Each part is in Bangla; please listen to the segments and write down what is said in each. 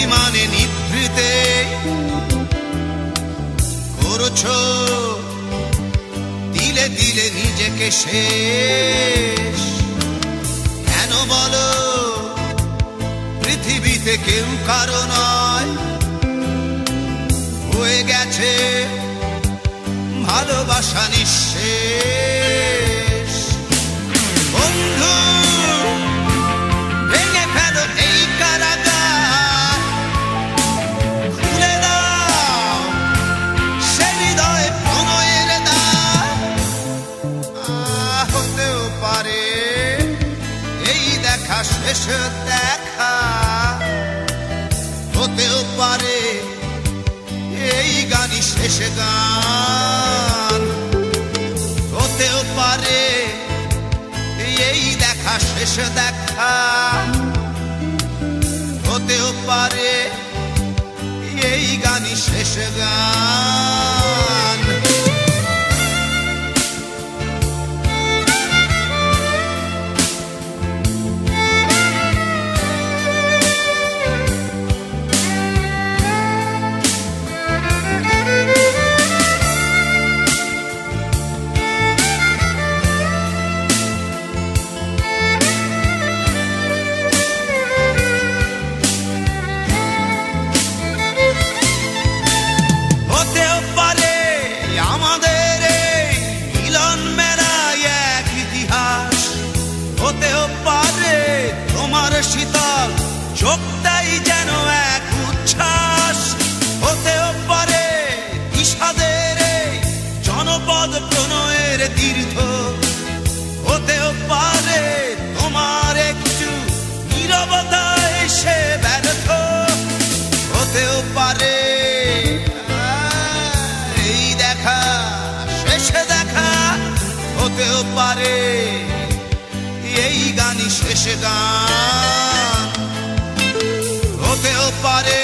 অভিমানে নিভৃতে করছো দিলে দিলে নিজেকে শেষ। কেন বলো পৃথিবীতে কেউ কারো নয়, হয়ে গেছে ভালোবাসা নিঃশেষ। বন্ধু ভেঙে ফেলো এই কারাগার, খুলে দাও সে হৃদয়ে প্রণয়ের দ্বার। হতেও পারে এই দেখা শেষ দেখা, হতেও পারে এই গানই শেষ গান, হতেও পারে এই দেখা শেষ দেখা, হতেও পারে এই গানই শেষ গান। শীতল চোখটাই যেন এক উচ্ছ্বাস, হতেও পারে বিষাদের জনপদ প্রণয়ের তীর্থ, হতেও পারে তোমার একটু নীরবতা এসে ব্যর্থ, হতেও পারে এই দেখা শেষে দেখা, হতেও পারে এই গানই শেষ গান, হতেও পারে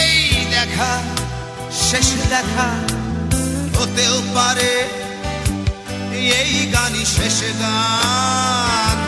এই দেখা শেষ দেখা, হতেও পারে এই গানই শেষ গান।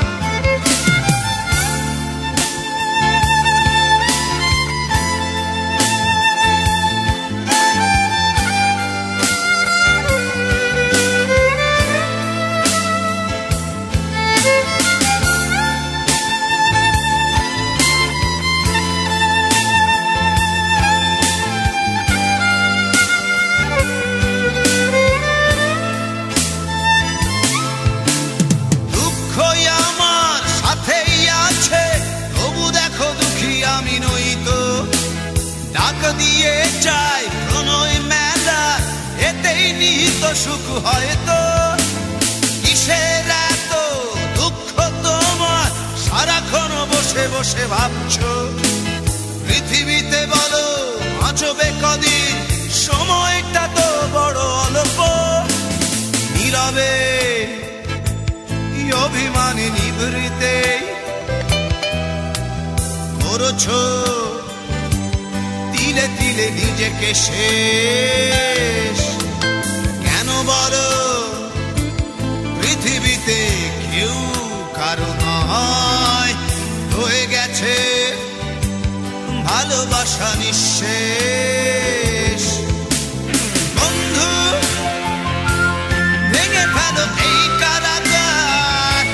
আমি নই তো ডাক দিয়ে চাই প্রণয় মেলা, এতেই নিহিত সুখ হয়তো। কিসের এত দুঃখ তোমার সারাক্ষণ বসে বসে ভাবছো, পৃথিবীতে বলো বাঁচবে কদিন, সময়টা তো বড় অল্প। নীরবে অভিমানে নিভৃতে করছো তিলে তিলে নিজেকে শেষ। কেন বলো পৃথিবীতে কেউ কারো নয়, হয়ে গেছে ভালোবাসা নিঃশেষ। বন্ধু ভেঙে ফেলো এই কারাগার,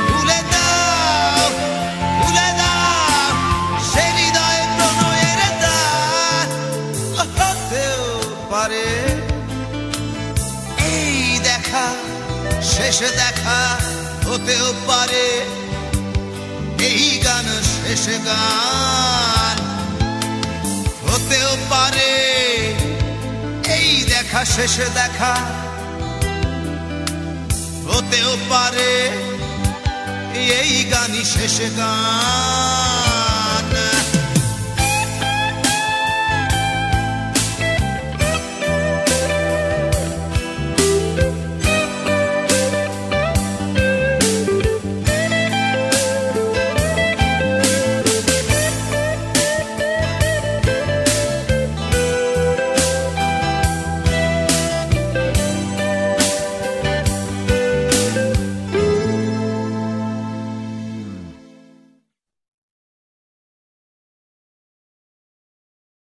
খুলে দাও খুলে দাও সে হৃদয়ে প্রণয়ের দ্বার। হতেও পারে এই দেখা শেষ দেখা, হতেও পারে এই গান শেষ গান, হতেও পারে এই দেখা শেষ দেখা, হতেও পারে এই গানই শেষ গান।